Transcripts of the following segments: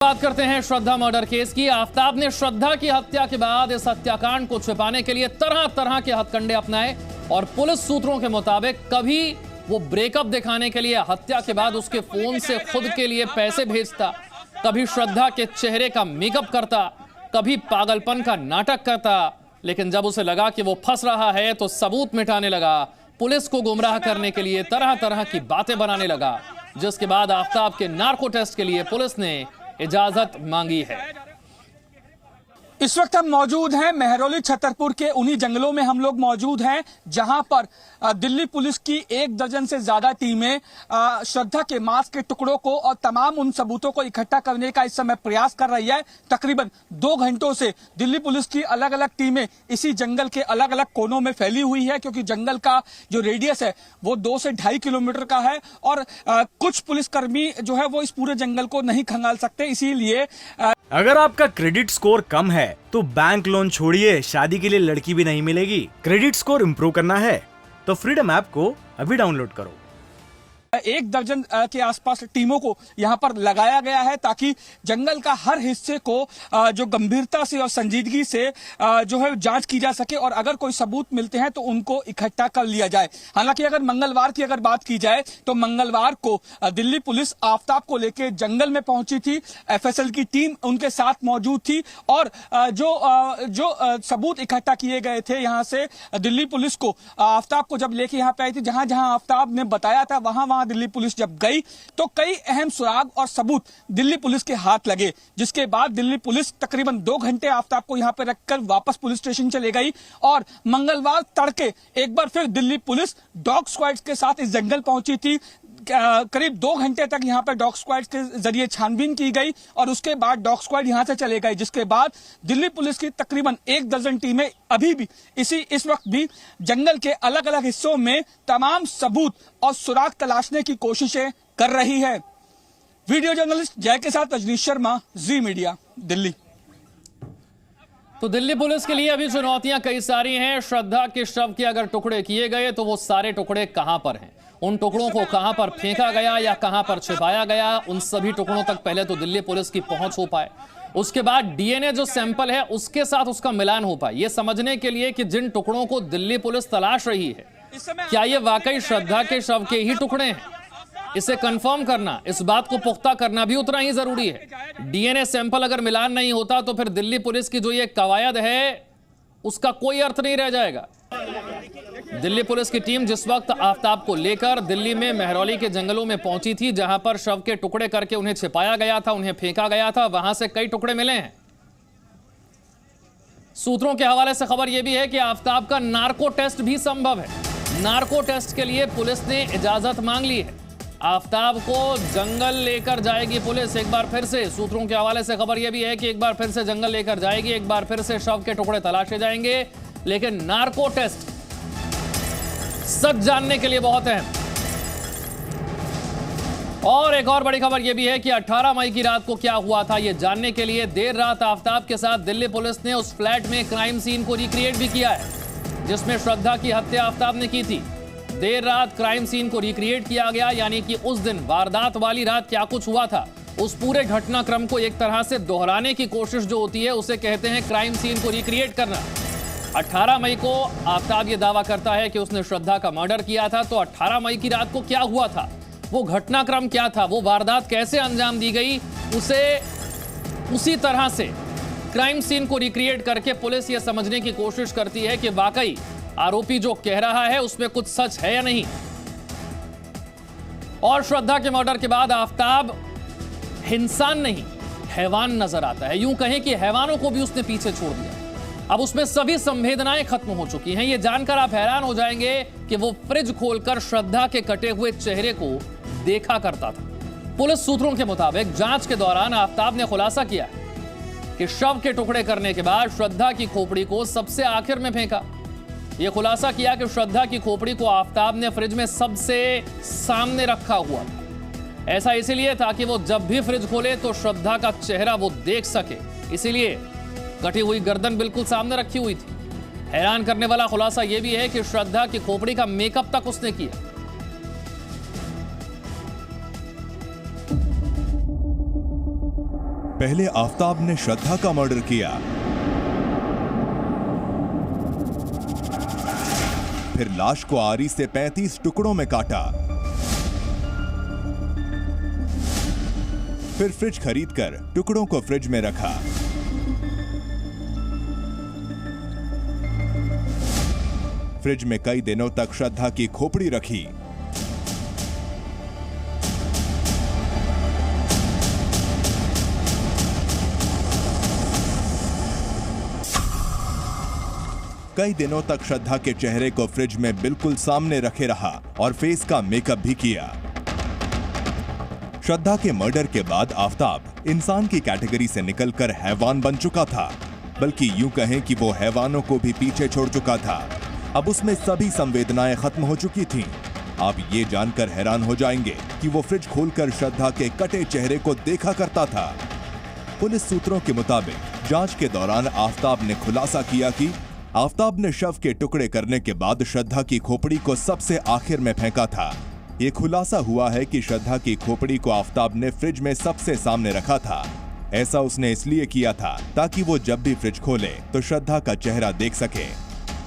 बात करते हैं श्रद्धा मर्डर केस की। आफताब ने श्रद्धा की हत्या के बाद इस हत्याकांड को छिपाने के लिए तरह तरह के हथकंडे अपनाए और पुलिस सूत्रों के मुताबिक कभी वो ब्रेकअप दिखाने के लिए हत्या के बाद उसके फोन से खुद के लिए पैसे भेजता, कभी श्रद्धा के चेहरे का मेकअप करता, कभी पागलपन का नाटक करता। लेकिन जब उसे लगा कि वो फंस रहा है तो सबूत मिटाने लगा, पुलिस को गुमराह करने के लिए तरह तरह की बातें बनाने लगा, जिसके बाद आफताब के नार्को टेस्ट के लिए पुलिस ने इजाजत मांगी है। इस वक्त हम मौजूद हैं मेहरौली छतरपुर के उन्हीं जंगलों में हम लोग मौजूद हैं जहां पर दिल्ली पुलिस की 1 दर्जन से ज्यादा टीमें श्रद्धा के मांस के टुकड़ों को और तमाम उन सबूतों को इकट्ठा करने का इस समय प्रयास कर रही है। तकरीबन 2 घंटों से दिल्ली पुलिस की अलग अलग टीमें इसी जंगल के अलग अलग कोनों में फैली हुई है, क्योंकि जंगल का जो रेडियस है वो 2 से 2.5 किलोमीटर का है और कुछ पुलिसकर्मी जो है वो इस पूरे जंगल को नहीं खंगाल सकते। इसीलिए अगर आपका क्रेडिट स्कोर कम है तो बैंक लोन छोड़िए, शादी के लिए लड़की भी नहीं मिलेगी। क्रेडिट स्कोर इम्प्रूव करना है तो फ्रीडम ऐप को अभी डाउनलोड करो। 1 दर्जन के आसपास टीमों को यहां पर लगाया गया है ताकि जंगल का हर हिस्से को जो गंभीरता से और संजीदगी से जो है जांच की जा सके और अगर कोई सबूत मिलते हैं तो उनको इकट्ठा कर लिया जाए। हालांकि अगर मंगलवार की अगर बात की जाए तो मंगलवार को दिल्ली पुलिस आफताब को लेकर जंगल में पहुंची थी, एफएसएल की टीम उनके साथ मौजूद थी और जो सबूत इकट्ठा किए गए थे यहां से दिल्ली पुलिस को आफताब को जब लेके यहां पे आई थी, जहां जहां आफताब ने बताया था वहां दिल्ली पुलिस जब गई तो कई अहम सुराग और सबूत दिल्ली पुलिस के हाथ लगे, जिसके बाद दिल्ली पुलिस तकरीबन 2 घंटे आफताब को यहां पर रखकर वापस पुलिस स्टेशन चले गई और मंगलवार तड़के एक बार फिर दिल्ली पुलिस डॉग स्क्वाड के साथ इस जंगल पहुंची थी। करीब 2 घंटे तक यहां पर डॉग स्क्वाड के जरिए छानबीन की गई और उसके बाद डॉग स्क्वाड यहां से चले गए, जिसके बाद दिल्ली पुलिस की तकरीबन 1 दर्जन टीमें अभी भी इस वक्त भी जंगल के अलग अलग हिस्सों में तमाम सबूत और सुराग तलाशने की कोशिशें कर रही है। वीडियो जर्नलिस्ट जय के साथ अजनीश शर्मा, जी मीडिया, दिल्ली। तो दिल्ली पुलिस के लिए अभी चुनौतियां कई सारी हैं। श्रद्धा के शव के अगर टुकड़े किए गए तो वो सारे टुकड़े कहां पर हैं, उन टुकड़ों को कहां पर फेंका गया या कहां पर छिपाया गया, उन सभी टुकड़ों तक पहले तो दिल्ली पुलिस की पहुंच हो पाए, उसके बाद डीएनए जो सैंपल है उसके साथ उसका मिलान हो पाए, ये समझने के लिए कि जिन टुकड़ों को दिल्ली पुलिस तलाश रही है क्या ये वाकई श्रद्धा के शव के ही टुकड़े हैं, इसे कंफर्म करना, इस बात को पुख्ता करना भी उतना ही जरूरी है। डीएनए सैंपल अगर मिलान नहीं होता तो फिर दिल्ली पुलिस की जो ये कवायद है उसका कोई अर्थ नहीं रह जाएगा। दिल्ली पुलिस की टीम जिस वक्त आफताब को लेकर दिल्ली में मेहरौली के जंगलों में पहुंची थी, जहां पर शव के टुकड़े करके उन्हें छिपाया गया था, उन्हें फेंका गया था, वहां से कई टुकड़े मिले हैं। सूत्रों के हवाले से खबर यह भी है कि आफताब का नार्को टेस्ट भी संभव है। नार्को टेस्ट के लिए पुलिस ने इजाजत मांग ली है। आफताब को जंगल लेकर जाएगी पुलिस एक बार फिर से। सूत्रों के हवाले से खबर यह भी है कि एक बार फिर से जंगल लेकर जाएगी, एक बार फिर से शव के टुकड़े तलाशे जाएंगे, लेकिन नार्को टेस्ट सच जानने के लिए बहुत अहम। और एक और बड़ी खबर यह भी है कि 18 मई की रात को क्या हुआ था यह जानने के लिए देर रात आफताब के साथ दिल्ली पुलिस ने उस फ्लैट में क्राइम सीन को रिक्रिएट भी किया है जिसमें श्रद्धा की हत्या आफताब ने की थी। देर रात क्राइम सीन को रिक्रिएट किया गया, यानी कि उस दिन वारदात वाली रात क्या कुछ हुआ था उस पूरे घटनाक्रम को एक तरह से दोहराने की कोशिश जो होती है उसे कहते हैं क्राइम सीन को रिक्रिएट करना। 18 मई को आफताब ये दावा करता है कि उसने श्रद्धा का मर्डर किया था, तो 18 मई की रात को क्या हुआ था, वो घटनाक्रम क्या था, वो वारदात कैसे अंजाम दी गई, उसे उसी तरह से क्राइम सीन को रिक्रिएट करके पुलिस ये समझने की कोशिश करती है कि वाकई आरोपी जो कह रहा है उसमें कुछ सच है या नहीं। और श्रद्धा के मर्डर के बाद आफताब इंसान नहीं हैवान नजर आता है, यूं कहें कि हैवानों को भी उसने पीछे छोड़ दिया। अब उसमें सभी संवेदनाएं खत्म हो चुकी हैं। यह जानकर आप हैरान हो जाएंगे कि वो फ्रिज खोलकर श्रद्धा के कटे हुए चेहरे को देखा करता था। पुलिस सूत्रों के मुताबिक जांच के दौरान आफताब ने खुलासा किया कि शव के टुकड़े करने के बाद श्रद्धा की खोपड़ी को सबसे आखिर में फेंका। यह खुलासा किया कि श्रद्धा की खोपड़ी को आफताब ने फ्रिज में सबसे सामने रखा हुआ था। ऐसा इसीलिए था कि वो जब भी फ्रिज खोले तो श्रद्धा का चेहरा वो देख सके, इसीलिए कटी हुई गर्दन बिल्कुल सामने रखी हुई थी। हैरान करने वाला खुलासा यह भी है कि श्रद्धा की खोपड़ी का मेकअप तक उसने किया। पहले आफताब ने श्रद्धा का मर्डर किया, फिर लाश को आरी से 35 टुकड़ों में काटा, फिर फ्रिज खरीदकर टुकड़ों को फ्रिज में रखा। फ्रिज में कई दिनों तक श्रद्धा की खोपड़ी रखी। कई दिनों तक श्रद्धा के चेहरे को फ्रिज में बिल्कुल सामने रखे रहा और फेस का मेकअप भी किया। श्रद्धा के मर्डर के बाद आफताब इंसान की कैटेगरी से निकलकर हैवान बन चुका था, बल्कि यूं कहें कि वो हैवानों को भी पीछे छोड़ चुका था। अब उसमें सभी संवेदनाएं खत्म हो चुकी थीं। आप ये जानकर हैरान हो जाएंगे कि वो फ्रिज खोलकर श्रद्धा के कटे चेहरे को देखा करता था। पुलिस सूत्रों के मुताबिक जांच के दौरान आफताब ने खुलासा किया कि आफताब ने शव के टुकड़े करने के बाद श्रद्धा की खोपड़ी को सबसे आखिर में फेंका था। ये खुलासा हुआ है कि श्रद्धा की खोपड़ी को आफताब ने फ्रिज में सबसे सामने रखा था। ऐसा उसने इसलिए किया था ताकि वो जब भी फ्रिज खोले तो श्रद्धा का चेहरा देख सके।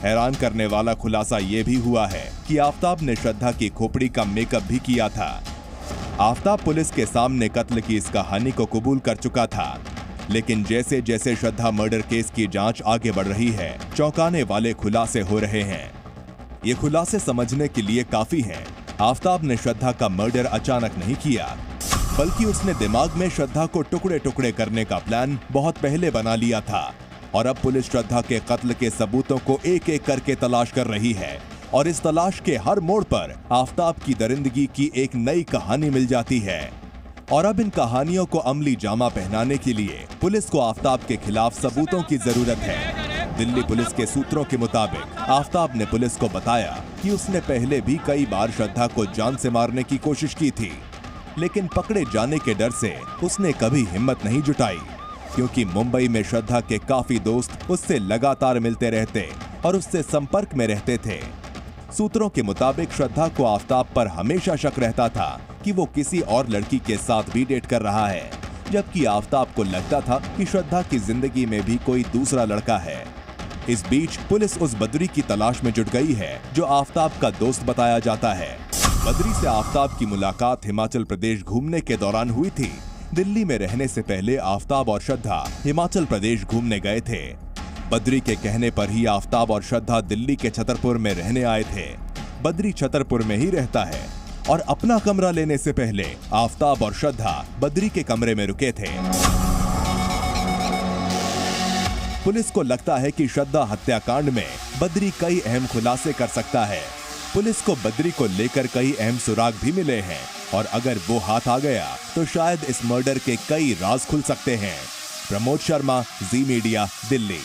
हैरान करने वाला खुलासा ये भी हुआ है कि आफताब ने श्रद्धा की खोपड़ी का मेकअप भी किया था। आफताब पुलिस के सामने कत्ल की इस कहानी को कबूल कर चुका था, लेकिन जैसे जैसे श्रद्धा मर्डर केस की जांच आगे बढ़ रही है, चौंकाने वाले खुलासे हो रहे हैं। ये खुलासे समझने के लिए काफी हैं। आफताब ने श्रद्धा का मर्डर अचानक नहीं किया, बल्कि उसने दिमाग में श्रद्धा को टुकड़े टुकड़े करने का प्लान बहुत पहले बना लिया था। और अब पुलिस श्रद्धा के कत्ल के सबूतों को एक एक करके तलाश कर रही है, और इस तलाश के हर मोड़ पर आफताब की दरिंदगी की एक नई कहानी मिल जाती है। और अब इन कहानियों को अमली जामा पहनाने के लिए पुलिस को आफताब के खिलाफ सबूतों की जरूरत है। दिल्ली पुलिस के सूत्रों के मुताबिक आफताब ने पुलिस को बताया कि उसने पहले भी कई बार श्रद्धा को जान से मारने की कोशिश की थी, लेकिन पकड़े जाने के डर से उसने कभी हिम्मत नहीं जुटाई, क्योंकि मुंबई में श्रद्धा के काफी दोस्त उससे लगातार मिलते रहते और उससे संपर्क में रहते थे। सूत्रों के मुताबिक श्रद्धा को आफताब पर हमेशा शक रहता था कि वो किसी और लड़की के साथ भी डेट कर रहा है, जबकि आफताब को लगता था कि श्रद्धा की जिंदगी में भी कोई दूसरा लड़का है। इस बीच पुलिस उस बद्री की तलाश में जुट गई है जो आफताब का दोस्त बताया जाता है। बद्री से आफताब की मुलाकात हिमाचल प्रदेश घूमने के दौरान हुई थी। दिल्ली में रहने से पहले आफताब और श्रद्धा हिमाचल प्रदेश घूमने गए थे। बद्री के कहने पर ही आफताब और श्रद्धा दिल्ली के छतरपुर में रहने आए थे। बद्री छतरपुर में ही रहता है और अपना कमरा लेने से पहले आफताब और श्रद्धा बद्री के कमरे में रुके थे। पुलिस को लगता है कि श्रद्धा हत्याकांड में बद्री कई अहम खुलासे कर सकता है। पुलिस को बद्री को लेकर कई अहम सुराग भी मिले हैं, और अगर वो हाथ आ गया तो शायद इस मर्डर के कई राज खुल सकते हैं। प्रमोद शर्मा, जी मीडिया, दिल्ली।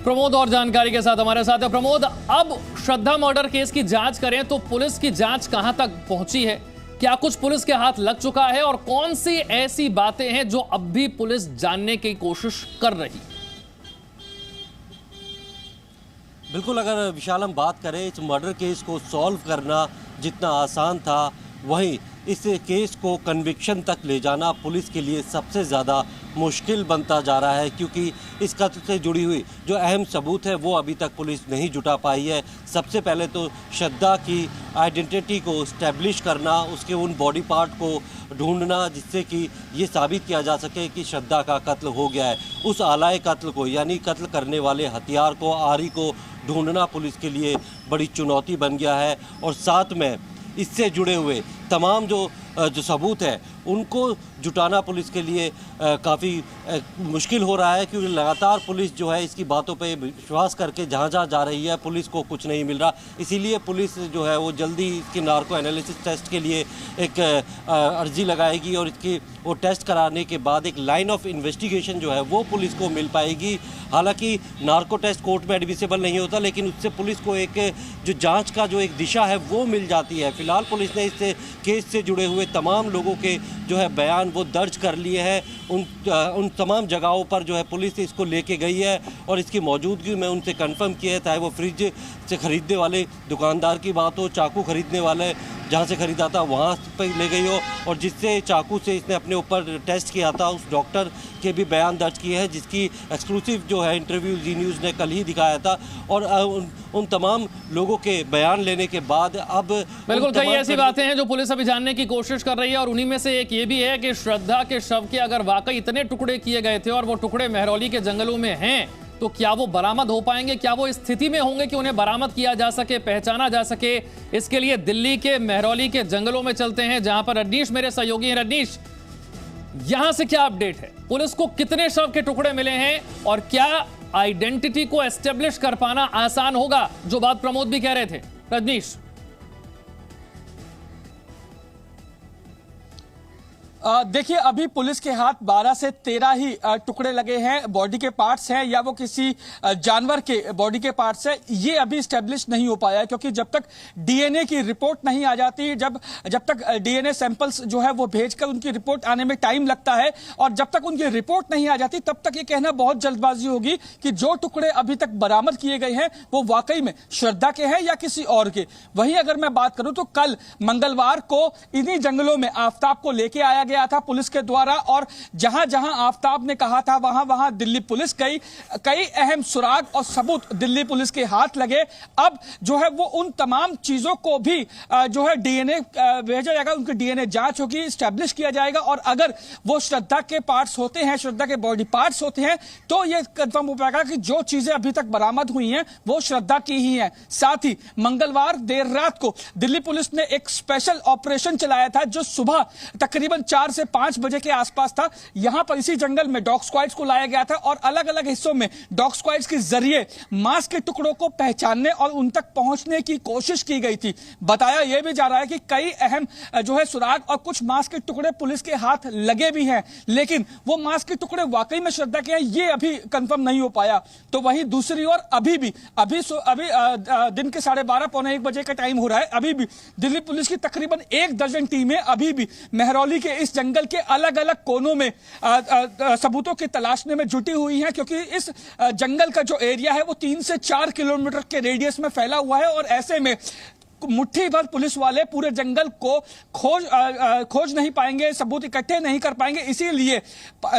प्रमोद और जानकारी के साथ हमारे साथ है। प्रमोद, अब श्रद्धा मर्डर केस की जांच करें तो पुलिस की जांच कहां तक पहुंची है? क्या कुछ पुलिस के हाथ लग चुका है, और कौन सी ऐसी बातें हैं जो अब भी पुलिस जानने की कोशिश कर रही? बिल्कुल, अगर विशाल हम बात करें इस मर्डर केस को सॉल्व करना जितना आसान था, वहीं इस केस को कन्विक्शन तक ले जाना पुलिस के लिए सबसे ज़्यादा मुश्किल बनता जा रहा है, क्योंकि इस कत्ल से जुड़ी हुई जो अहम सबूत है वो अभी तक पुलिस नहीं जुटा पाई है। सबसे पहले तो श्रद्धा की आइडेंटिटी को इस्टेब्लिश करना, उसके उन बॉडी पार्ट को ढूंढना जिससे कि ये साबित किया जा सके कि श्रद्धा का कत्ल हो गया है। उस आलाए कत्ल को, यानी कत्ल करने वाले हथियार को, आरी को ढूंढना पुलिस के लिए बड़ी चुनौती बन गया है। और साथ में इससे जुड़े हुए तमाम जो सबूत है उनको जुटाना पुलिस के लिए काफ़ी मुश्किल हो रहा है, क्योंकि लगातार पुलिस जो है इसकी बातों पे विश्वास करके जहाँ जा रही है, पुलिस को कुछ नहीं मिल रहा। इसीलिए पुलिस जो है वो जल्दी इसकी नार्को एनालिसिस टेस्ट के लिए एक अर्जी लगाएगी, और इसकी वो टेस्ट कराने के बाद एक लाइन ऑफ इन्वेस्टिगेशन जो है वो पुलिस को मिल पाएगी। हालांकि नार्को टेस्ट कोर्ट में एडमिसिबल नहीं होता, लेकिन उससे पुलिस को एक जो जाँच का जो एक दिशा है वो मिल जाती है। फिलहाल पुलिस ने इस केस से जुड़े हुए तमाम लोगों के जो है बयान वो दर्ज कर लिए हैं। उन तमाम जगहों पर जो है पुलिस इसको लेके गई है, और इसकी मौजूदगी में उनसे कंफर्म किया है, चाहे वो फ्रिज से खरीदने वाले दुकानदार की बात हो, चाकू खरीदने वाले जहाँ से खरीदा था वहाँ पर ले गई हो, और जिससे चाकू से इसने अपने ऊपर टेस्ट किया था उस डॉक्टर के भी बयान दर्ज किए हैं, जिसकी एक्सक्लूसिव जो है इंटरव्यू जी न्यूज़ ने कल ही दिखाया था। और उन तमाम लोगों के बयान लेने के बाद अब बिल्कुल कई ऐसी बातें हैं जो पुलिस अभी जानने की कोशिश कर रही है, और उन्हीं में से एक ये भी है कि श्रद्धा के शव के अगर वाकई इतने टुकड़े किए गए थे और वो टुकड़े महरौली के जंगलों में हैं, तो क्या वो बरामद हो पाएंगे? क्या वो इस स्थिति में होंगे कि उन्हें बरामद किया जा सके, पहचाना जा सके? इसके लिए दिल्ली के महरौली के जंगलों में चलते हैं, जहां पर रजनीश मेरे सहयोगी हैं। रजनीश, यहां से क्या अपडेट है? पुलिस को कितने शव के टुकड़े मिले हैं और क्या आइडेंटिटी को एस्टेब्लिश कर पाना आसान होगा, जो बात प्रमोद भी कह रहे थे? रजनीश, देखिए, अभी पुलिस के हाथ 12 से 13 ही टुकड़े लगे हैं। बॉडी के पार्ट्स हैं या वो किसी जानवर के बॉडी के पार्ट्स है, ये अभी स्टैब्लिश नहीं हो पाया है, क्योंकि जब तक डीएनए की रिपोर्ट नहीं आ जाती, जब तक डीएनए सैंपल्स जो है वो भेजकर उनकी रिपोर्ट आने में टाइम लगता है, और जब तक उनकी रिपोर्ट नहीं आ जाती तब तक ये कहना बहुत जल्दबाजी होगी कि जो टुकड़े अभी तक बरामद किए गए हैं वो वाकई में श्रद्धा के हैं या किसी और के। वहीं अगर मैं बात करूं तो कल मंगलवार को इन्हीं जंगलों में आफताब को लेके आया गया था पुलिस के द्वारा, और जहां जहां आफताब ने कहा था वहां वहां दिल्ली पुलिस गई। कई अहम सुराग और सबूत दिल्ली पुलिस के हाथ लगे। अब जो है वो उन तमाम चीजों को भी जो है डीएनए भेजा जाएगा, उनकी डीएनए जांच होगी, स्टैब्लिश किया जाएगा, और अगर वो श्रद्धा के पार्ट्स होते हैं, श्रद्धा के बॉडी पार्ट्स होते हैं, तो ये कंफर्म हो पाएगा कि जो चीजें अभी तक बरामद हुई हैं वो श्रद्धा की ही हैं। साथ ही मंगलवार देर रात को दिल्ली पुलिस ने एक स्पेशल ऑपरेशन चलाया था, जो सुबह तकरीबन 4 से 5 बजे के आसपास था। यहां पर इसी जंगल में डॉग स्क्वाड्स को लाया गया था, और अलग अलग हिस्सों में डॉग स्क्वाड्स के जरिए मांस के टुकड़ों को पहचानने और उन तक पहुंचने की कोशिश की गई थी। बताया यह भी जा रहा है कि कई अहम जो है सुराग और कुछ मांस के टुकड़े पुलिस के हाथ लगे भी हैं, लेकिन वो मांस के टुकड़े वाकई में श्रद्धा के हैं ये अभी कंफर्म नहीं हो पाया। तो वहीं दूसरी ओर अभी दिन के 12:30 पौने 1 बजे का टाइम हो रहा है, अभी भी दिल्ली पुलिस की तकरीबन 1 दर्जन टीमें अभी भी महरौली के इस जंगल के अलग अलग कोनों में सबूतों की तलाशने में जुटी हुई हैं, क्योंकि इस जंगल का जो एरिया है वो 3 से 4 किलोमीटर के रेडियस में फैला हुआ है, और ऐसे में मुट्ठी भर पुलिस वाले पूरे जंगल को खोज नहीं पाएंगे, सबूत इकट्ठे नहीं कर पाएंगे। इसीलिए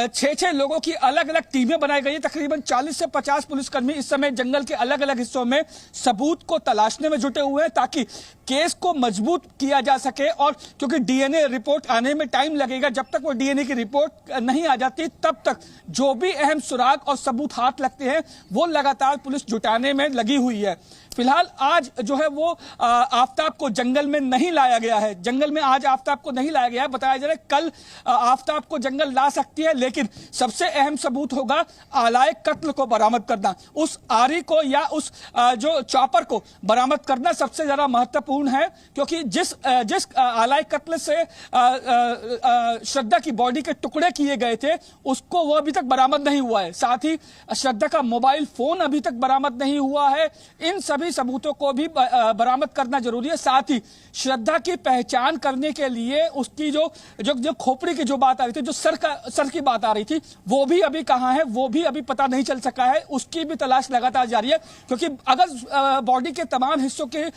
6 लोगों की अलग अलग टीमें बनाई गई है। तकरीबन 40 से 50 पुलिसकर्मी इस समय जंगल के अलग अलग हिस्सों में सबूत को तलाशने में जुटे हुए हैं, ताकि केस को मजबूत किया जा सके। और क्योंकि डीएनए रिपोर्ट आने में टाइम लगेगा, जब तक वो डीएनए की रिपोर्ट नहीं आ जाती तब तक जो भी अहम सुराग और सबूत हाथ लगते हैं वो लगातार पुलिस जुटाने में लगी हुई है। फिलहाल आज जो है वो आफताब को जंगल में नहीं लाया गया है, जंगल में आज आफताब को नहीं लाया गया है। बताया जा रहा है कल आफताब को जंगल ला सकती है, लेकिन सबसे अहम सबूत होगा आलाए कत्ल को बरामद करना, उस आरी को या उस जो चॉपर को बरामद करना सबसे ज्यादा महत्वपूर्ण है, क्योंकि जिस आलाए कत्ल से श्रद्धा की बॉडी के टुकड़े किए गए थे उसको वो अभी तक बरामद नहीं हुआ है। साथ ही श्रद्धा का मोबाइल फोन अभी तक बरामद नहीं हुआ है। इन सभी सबूतों को भी बरामद करना जरूरी है। साथ ही श्रद्धा की पहचान करने के लिए उसकी जो खोपड़ी की जो बात आ रही थी, जो सर की बात आ रही थी, वो भी अभी कहां है वो भी अभी पता नहीं चल सका है। उसकी भी तलाश लगातार जारी है, क्योंकि अगर बॉडी के तमाम हिस्सों के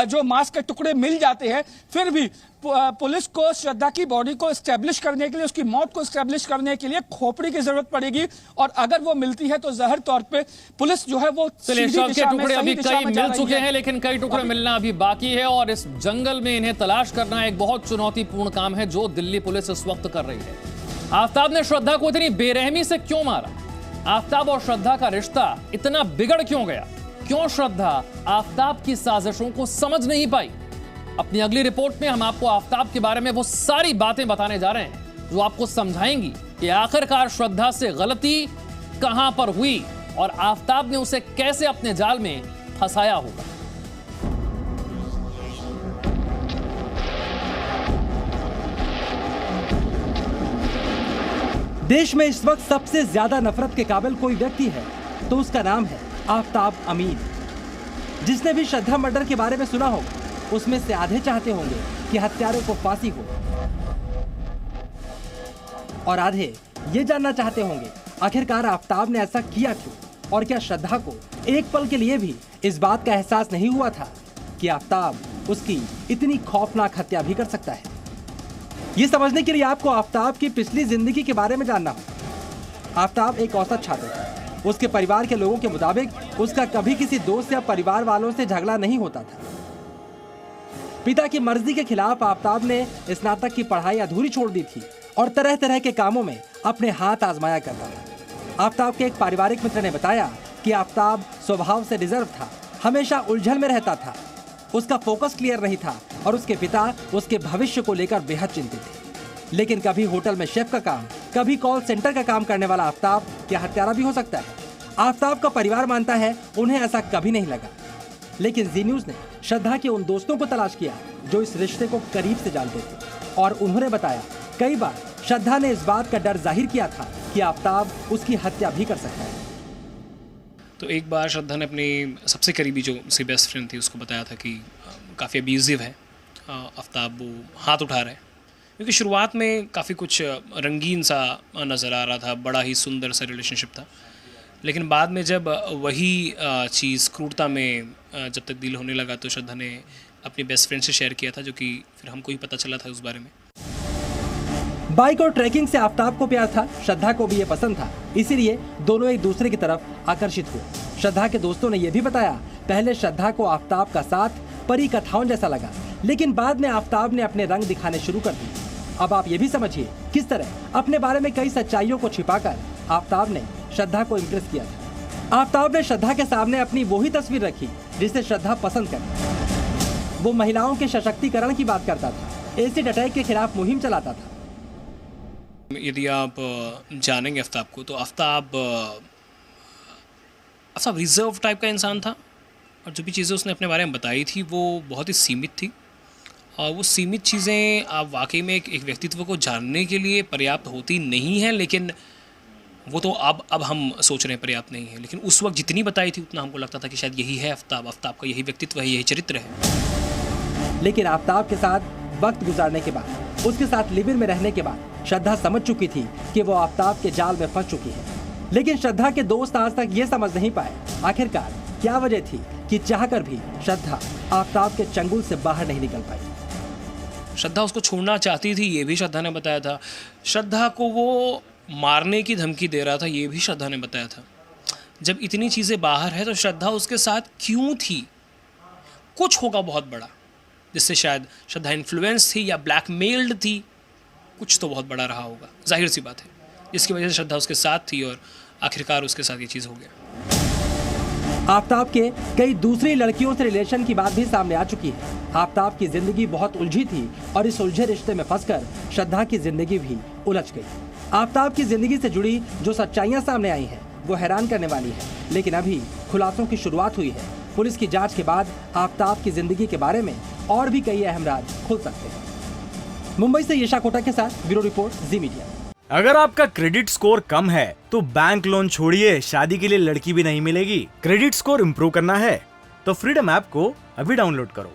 जो मांस के टुकड़े मिल जाते हैं, फिर भी पुलिस को श्रद्धा की बॉडी को एस्टेब्लिश करने के लिए, उसकी मौत को एस्टेब्लिश करने के लिए खोपड़ी की जरूरत पड़ेगी, और अगर वो मिलती है तो जाहिर तौर पे पुलिस जो है वो शव के टुकड़े अभी कई मिल चुके हैं, लेकिन कई टुकड़े मिलना अभी बाकी है, और इस जंगल में इन्हें तलाश करना एक बहुत चुनौतीपूर्ण काम है जो दिल्ली पुलिस इस वक्त कर रही है। आफताब ने श्रद्धा को इतनी बेरहमी से क्यों मारा? आफताब और श्रद्धा का रिश्ता इतना बिगड़ क्यों गया? क्यों श्रद्धा आफताब की साजिशों को समझ नहीं पाई? अपनी अगली रिपोर्ट में हम आपको आफताब के बारे में वो सारी बातें बताने जा रहे हैं जो आपको समझाएंगी कि आखिरकार श्रद्धा से गलती कहां पर हुई और आफताब ने उसे कैसे अपने जाल में फंसाया होगा। देश में इस वक्त सबसे ज्यादा नफरत के काबिल कोई व्यक्ति है तो उसका नाम है आफताब अमीन। जिसने भी श्रद्धा मर्डर के बारे में सुना होगा उसमें से आधे चाहते होंगे कि हत्यारों को फांसी हो, और आधे ये जानना चाहते होंगे आखिरकार आफताब ने ऐसा किया क्यों, और क्या श्रद्धा को एक पल के लिए भी इस बात का एहसास नहीं हुआ था कि आफताब उसकी इतनी खौफनाक हत्या भी कर सकता है। ये समझने के लिए आपको आफ्ताब की पिछली जिंदगी के बारे में जानना होगा। आफ्ताब एक औसत छात्र था। उसके परिवार के लोगों के मुताबिक उसका कभी किसी दोस्त या परिवार वालों से झगड़ा नहीं होता था। पिता की मर्जी के खिलाफ आफ्ताब ने स्नातक की पढ़ाई अधूरी छोड़ दी थी और तरह तरह के कामों में अपने हाथ आजमाया करता था। आफ्ताब के एक पारिवारिक मित्र ने बताया कि आफ्ताब स्वभाव से रिजर्व था, हमेशा उलझन में रहता था। उसका फोकस क्लियर नहीं था और उसके पिता उसके भविष्य को लेकर बेहद चिंतित थे। लेकिन कभी होटल में शेफ का काम, कभी कॉल सेंटर का काम करने वाला आफ्ताब क्या हत्यारा भी हो सकता है? आफ्ताब का परिवार मानता है उन्हें ऐसा कभी नहीं लगा। लेकिन जी न्यूज ने श्रद्धा के उन दोस्तों को तलाश किया जो इस रिश्ते को करीब से जानते थे और उन्होंने बताया कई बार श्रद्धा ने इस बात का डर जाहिर किया था कि आफ्ताब उसकी हत्या भी कर सकता है। तो एक बार श्रद्धा ने अपनी सबसे करीबी जो उसकी बेस्ट फ्रेंड थी उसको बताया था कि काफ़ी अब्यूजिव है आफ्ताब, वो हाथ उठा रहा है। क्योंकि शुरुआत में काफ़ी कुछ रंगीन सा नज़र आ रहा था, बड़ा ही सुंदर सा रिलेशनशिप था। लेकिन बाद में जब वही चीज़ क्रूरता में जब तब्दील होने लगा तो श्रद्धा ने अपनी बेस्ट फ्रेंड से शेयर किया था, जो कि फिर हमको ही पता चला था उस बारे में। बाइक और ट्रैकिंग से आफ्ताब को प्यार था, श्रद्धा को भी ये पसंद था, इसीलिए दोनों एक दूसरे की तरफ आकर्षित हुए। श्रद्धा के दोस्तों ने यह भी बताया पहले श्रद्धा को आफ्ताब का साथ परी कथाओं जैसा लगा, लेकिन बाद में आफ्ताब ने अपने रंग दिखाने शुरू कर दिए। अब आप ये भी समझिए किस तरह अपने बारे में कई सच्चाइयों को छिपाकर आफ्ताब ने श्रद्धा को इम्प्रेस किया था। आफ्ताब ने श्रद्धा के सामने अपनी वही तस्वीर रखी जिसे श्रद्धा पसंद करती। वो महिलाओं के सशक्तिकरण की बात करता था, एसिड अटैक के खिलाफ मुहिम चलाता था। यदि आप जानेंगे आफ्ताब को तो आफ्ताब रिजर्व टाइप का इंसान था और जो भी चीज़ें उसने अपने बारे में बताई थी वो बहुत ही सीमित थी। और वो सीमित चीज़ें आप वाकई में एक व्यक्तित्व को जानने के लिए पर्याप्त होती नहीं हैं, लेकिन वो तो अब हम सोच रहे हैं पर्याप्त नहीं है, लेकिन उस वक्त जितनी बताई थी उतना हमको लगता था कि शायद यही है आफ्ताब का यही व्यक्तित्व है, यही चरित्र है। लेकिन आफ्ताब के साथ वक्त गुजारने के बाद, उसके साथ लिव इन में रहने के बाद श्रद्धा समझ चुकी थी कि वो आफ्ताब के जाल में फंस चुकी है। लेकिन श्रद्धा के दोस्त आज तक ये समझ नहीं पाए आखिरकार क्या वजह थी कि चाहकर भी श्रद्धा आफ्ताब के चंगुल से बाहर नहीं निकल पाई। श्रद्धा उसको छोड़ना चाहती थी, ये भी श्रद्धा ने बताया था। श्रद्धा को वो मारने की धमकी दे रहा था, ये भी श्रद्धा ने बताया था। जब इतनी चीज़ें बाहर है तो श्रद्धा उसके साथ क्यों थी? कुछ होगा बहुत बड़ा जिससे शायद श्रद्धा इन्फ्लुएंस थी या ब्लैकमेल्ड थी, कुछ तो बहुत बड़ा रहा होगा, जाहिर सी बात है, जिसकी वजह से श्रद्धा उसके साथ थी और आखिरकार उसके साथ ये चीज़ हो गया। आफ्ताब के कई दूसरी लड़कियों से रिलेशन की बात भी सामने आ चुकी है। आफ्ताब की जिंदगी बहुत उलझी थी और इस उलझे रिश्ते में फंसकर श्रद्धा की जिंदगी भी उलझ गई। आफ्ताब की जिंदगी से जुड़ी जो सच्चाइयां सामने आई हैं वो हैरान करने वाली है, लेकिन अभी खुलासों की शुरुआत हुई है। पुलिस की जांच के बाद आफ्ताब की जिंदगी के बारे में और भी कई अहम राज खुल सकते हैं। मुंबई से यशा कोटा के साथ ब्यूरो रिपोर्ट, जी मीडिया। अगर आपका क्रेडिट स्कोर कम है तो बैंक लोन छोड़िए, शादी के लिए लड़की भी नहीं मिलेगी। क्रेडिट स्कोर इम्प्रूव करना है तो फ्रीडम ऐप को अभी डाउनलोड करो।